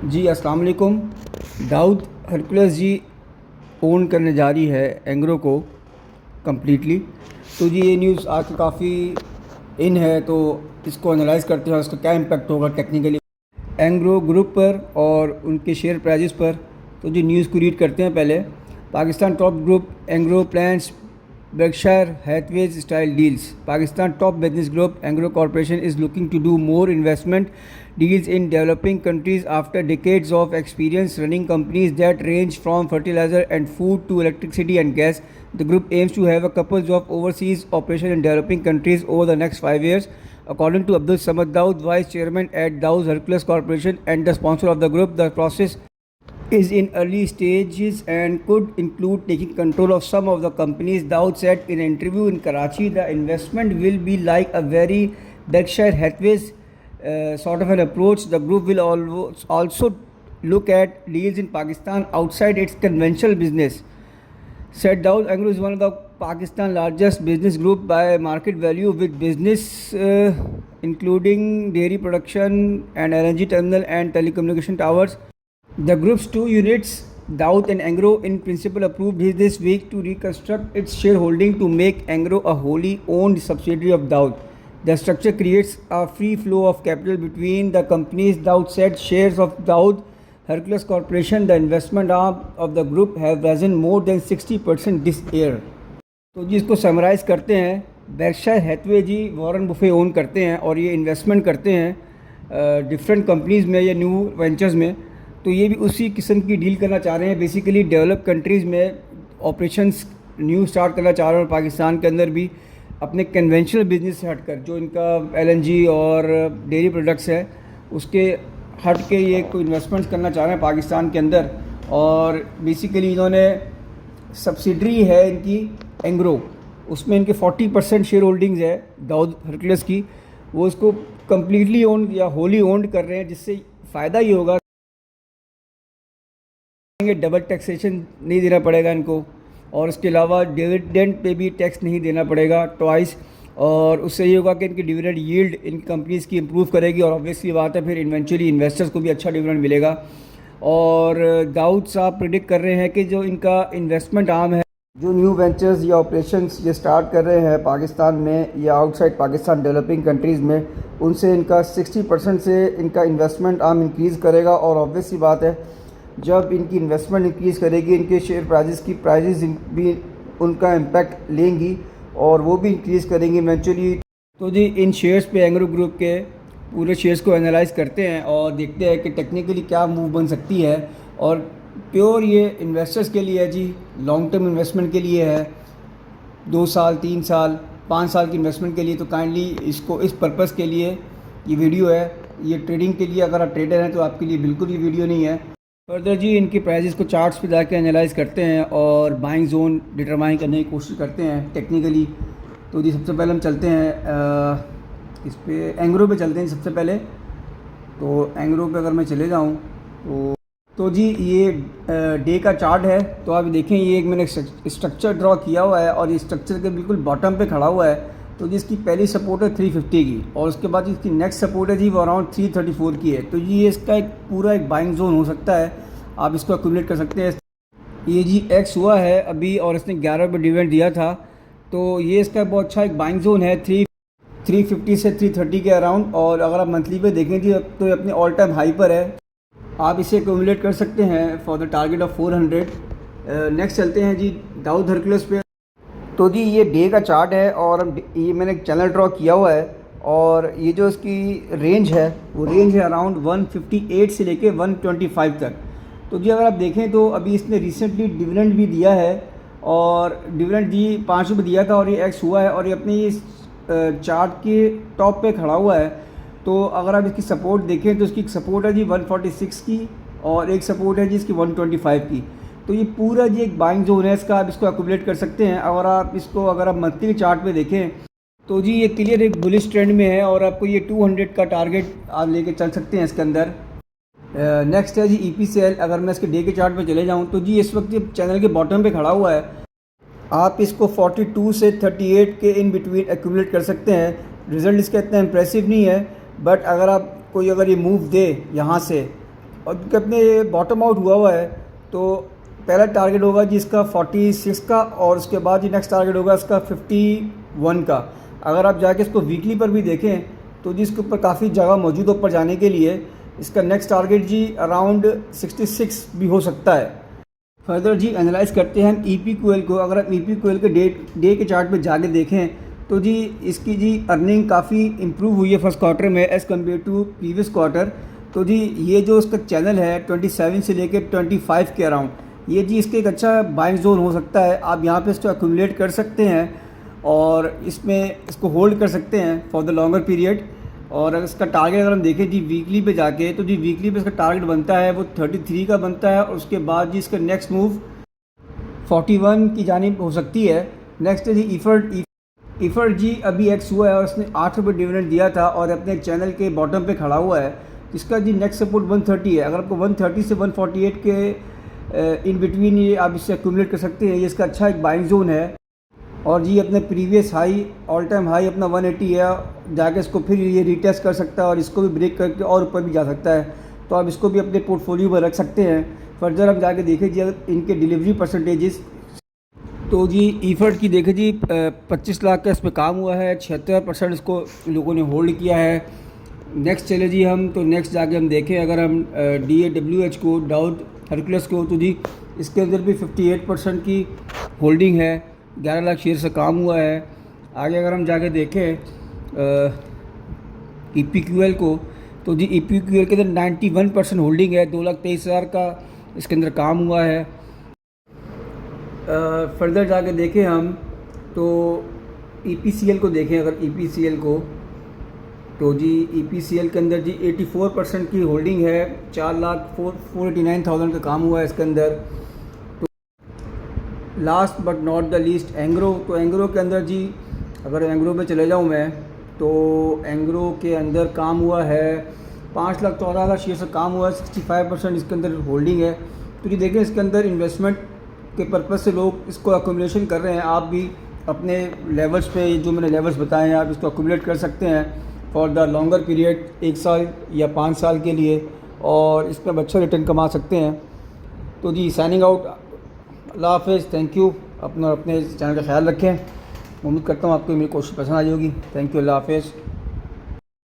जी अस्सलाम वालेकुम। दाऊद हरकुलस जी ओन करने जा रही है एंग्रो को कम्प्लीटली। तो जी ये न्यूज़ आज काफ़ी इन है, तो इसको एनालाइज करते हैं इसका क्या इम्पेक्ट होगा टेक्निकली एंग्रो ग्रुप पर और उनके शेयर प्राइजेस पर। तो जी न्यूज़ को रीड करते हैं पहले। Pakistan top group Engro plans Berkshire Hathaway's style deals. Pakistan top business group Anglo Corporation is looking to do more investment deals in developing countries after decades of experience running companies that range from fertilizer and food to electricity and gas. The group aims to have a couple of overseas operations in developing countries over the next 5 years. According to Abdul Samad Daud, vice chairman at Daud Hercules Corporation and the sponsor of the group, the process is in early stages and could include taking control of some of the companies. Daud said in an interview in Karachi, the investment will be like a very Berkshire Hathaway's sort of an approach. The group will also look at deals in Pakistan outside its conventional business. Said Daud, Agro is one of the Pakistan largest business group by market value, with business including dairy production and LNG terminal and telecommunication towers. The group's two units, Daud and Angro, in principle approved this week to reconstruct its shareholding to make Angro a wholly owned subsidiary of Daud. The structure creates a free flow of capital between the companies. Daud said shares of Daud Hercules Corporation, the investment arm of the group, have risen more than 60% this year. तो जी इसको summarise करते हैं। बेर्कशायर Hathaway जी Warren Buffett own करते हैं और ये investment करते हैं डिफरेंट कंपनीज़ में या न्यू वेंचर्स में। तो ये भी उसी किस्म की डील करना चाह रहे हैं, बेसिकली डेवलप कंट्रीज़ में ऑपरेशंस न्यू स्टार्ट करना चाह रहे हैं और पाकिस्तान के अंदर भी अपने कन्वेंशनल बिजनेस से हटकर जो इनका एलएनजी और डेयरी प्रोडक्ट्स है उसके हट के ये कोई इन्वेस्टमेंट्स करना चाह रहे हैं पाकिस्तान के अंदर। और बेसिकली इन्होंने सब्सिडरी है इनकी एंग्रो, उसमें इनके 40% शेयर होल्डिंग्स है दाऊद हरकुलस की, वो इसको कम्प्लीटली ओन या होली ओन्ड कर रहे हैं, जिससे फ़ायदा ये होगा डबल टैक्सेशन नहीं देना पड़ेगा इनको और इसके अलावा डिविडेंड पे भी टैक्स नहीं देना पड़ेगा ट्वाइस। और उससे ये होगा कि इनकी डिविडेंड यील्ड इन कंपनीज़ की इम्प्रूव करेगी और ऑब्वियसली बात है फिर इन्वेंचुअली इन्वेस्टर्स को भी अच्छा डिविडेंड मिलेगा। और दाऊद साहब प्रिडिक्ट कर रहे हैं कि जो इनका इन्वेस्टमेंट आर्म है, जो न्यू वेंचर्स या ऑपरेशंस ये स्टार्ट कर रहे हैं पाकिस्तान में या आउटसाइड पाकिस्तान डेवलपिंग कंट्रीज़ में, उनसे इनका 60% से इनका इन्वेस्टमेंट आर्म इंक्रीज़ करेगा। और ऑब्वियसली बात है जब इनकी इन्वेस्टमेंट इंक्रीज़ करेगी इनके शेयर प्राइजेस भी उनका इम्पैक्ट लेंगी और वो भी इंक्रीज़ करेंगी इवेंचुअली। तो जी इन शेयर्स पे एंग्रो ग्रुप के पूरे शेयर्स को एनालाइज करते हैं और देखते हैं कि टेक्निकली क्या मूव बन सकती है। और प्योर ये इन्वेस्टर्स के लिए है जी, लॉन्ग टर्म इन्वेस्टमेंट के लिए है, 2 साल 3 साल 5 साल की इन्वेस्टमेंट के लिए। तो काइंडली इसको इस पर्पज़ के लिए ये वीडियो है, ये ट्रेडिंग के लिए अगर आप ट्रेडर हैं तो आपके लिए बिल्कुल ये वीडियो नहीं है। फर्दर जी इनकी प्राइजेस को चार्ट्स पे जाके एनालाइज करते हैं और बाइंग जोन डिटरमाइन करने की कोशिश करते हैं टेक्निकली। तो जी सबसे पहले हम चलते हैं इस पे एंग्रो पे चलते हैं सबसे पहले। तो एंग्रो पे अगर मैं चले जाऊँ तो जी ये डे का चार्ट है। तो आप देखें ये एक मैंने स्ट्रक्चर ड्रॉ किया हुआ है और ये स्ट्रक्चर के बिल्कुल बॉटम पे खड़ा हुआ है। तो जी इसकी पहली सपोर्ट है 350 की और उसके बाद इसकी नेक्स्ट सपोर्ट है जी वो अराउंड 334 की है। तो ये इसका एक पूरा एक बाइंग जोन हो सकता है, आप इसको एक्यूमुलेट कर सकते हैं। ये जी एक्स हुआ है अभी और इसने 11 रुपये डिविडेंड दिया था, तो ये इसका बहुत अच्छा एक बाइंग जोन है 350 से 330 के अराउंड। और अगर आप मंथली पे देखें जी तो ये अपने ऑल टाइम हाई पर है, आप इसे एक्यूमुलेट कर सकते हैं for the target of 400। Next चलते हैं जी दाऊद हरकुलस पे। तो जी ये डे का चार्ट है और ये मैंने एक चैनल ड्रॉ किया हुआ है और ये जो इसकी रेंज है वो रेंज है अराउंड 158 से लेके 125 तक। तो जी अगर आप देखें तो अभी इसने रिसेंटली डिविडेंड भी दिया है और डिविडेंड जी 5 रुपये दिया था और ये एक्स हुआ है और ये अपने ये चार्ट के टॉप पे खड़ा हुआ है। तो अगर आप इसकी सपोर्ट देखें तो इसकी सपोर्ट है जी 146 की और एक सपोर्ट है जी इसकी 125 की। तो ये पूरा जी एक बाइंग जोन है इसका, आप इसको एक्यूमुलेट कर सकते हैं। अगर आप मंथली चार्ट पे देखें तो जी ये क्लियर एक बुलिश ट्रेंड में है और आपको ये 200 का टारगेट आप लेके चल सकते हैं इसके अंदर। नेक्स्ट है जी EPCL। अगर मैं इसके डे के चार्ट पे चले जाऊँ तो जी इस वक्त ये चैनल के बॉटम पे खड़ा हुआ है, आप इसको 42 से 38 के इन बिटवीन एक्यूमुलेट कर सकते हैं। रिज़ल्ट इसका इतना इम्प्रेसिव नहीं है, बट अगर ये मूव दे यहाँ से और क्योंकि अपने बॉटम आउट हुआ है, तो पहला टारगेट होगा जी इसका 46 का, और उसके बाद जी नेक्स्ट टारगेट होगा इसका 51 का। अगर आप जाके इसको वीकली पर भी देखें तो जी इसके ऊपर काफ़ी जगह मौजूद है ऊपर जाने के लिए। इसका नेक्स्ट टारगेट जी अराउंड 66 भी हो सकता है। फर्दर जी एनालाइज करते हैं हम EPQL को। अगर आप EPQL के डे के चार्ट पे जाके देखें तो जी इसकी जी अर्निंग काफ़ी इम्प्रूव हुई है फर्स्ट क्वार्टर में as compare to previous quarter. तो जी ये जो इसका चैनल है 27 से लेकर 25 के अराउंड, ये जी इसके एक अच्छा बाइंग जोन हो सकता है। आप यहाँ पे इसको एक्यूमुलेट कर सकते हैं और इसमें इसको होल्ड कर सकते हैं फॉर द लॉन्गर पीरियड। और अगर इसका टारगेट अगर हम देखें जी वीकली पे जाके, तो जी वीकली पे इसका टारगेट बनता है वो 33 का बनता है, और उसके बाद जी इसका नेक्स्ट मूव 41 की जानिब हो सकती है। नेक्स्ट है जी ईफर्ट जी अभी एक्स हुआ है और उसने 8 रुपये डिविडेंड दिया था और अपने चैनल के बॉटम पे खड़ा हुआ है। इसका जी नेक्स्ट सपोर्ट 130 है। अगर आपको 130 से 148 के इन बिटवीन ये आप इससे एक्यूमुलेट कर सकते हैं। ये इसका अच्छा एक बाइंग जोन है। और जी अपने previous high all time high अपना 180 है, जाके इसको फिर ये रीटेस्ट कर सकता है और इसको भी ब्रेक करके और ऊपर भी जा सकता है। तो आप इसको भी अपने पोर्टफोलियो में रख सकते हैं। फर्दर हम जाके देखें जी इनके डिलीवरी परसेंटेजेस, तो जी ईफर्ट की देखें जी 25 लाख का इस पर काम हुआ है, 76% इसको लोगों ने होल्ड किया है। नेक्स्ट चले जी हम, तो नेक्स्ट जाके हम देखें अगर हम DAWH को, डाउट हरकुलस को, तो जी इसके अंदर भी 58% की होल्डिंग है, 11 लाख शेयर से काम हुआ है। आगे अगर हम जाके देखें EPQL को, तो जी EPQL के अंदर 91% होल्डिंग है, 2,23,000 का इसके अंदर काम हुआ है। फर्दर जाके देखें हम तो EPCL को देखें, अगर EPCL को, तो जी EPCL के अंदर जी 84% की होल्डिंग है, 4,489,000 का काम हुआ है इसके अंदर। तो last but not the least Engro, तो एंग्रो के अंदर जी अगर एंग्रो में चले जाऊँ मैं, तो एंग्रो के अंदर काम हुआ है 5,14,000 शेयर से काम हुआ है, 65% इसके अंदर होल्डिंग है। तो जी देखें इसके अंदर इन्वेस्टमेंट के पर्पज़ से लोग इसको अक्यूमुलेशन कर रहे हैं। आप भी अपने लेवल्स पे जो मैंने लेवल्स बताए हैं आप इसको अक्यूमुलेट कर सकते हैं फॉर द लॉन्गर पीरियड, 1 साल या 5 साल के लिए, और इसमें अच्छा रिटर्न कमा सकते हैं। तो जी साइनिंग आउट, अल्लाह हाफ़िज़, थैंक यू। अपने चैनल का ख्याल रखें। उम्मीद करता हूँ आपको मेरी कोशिश पसंद आई होगी। थैंक यू, अल्लाह हाफ़िज़।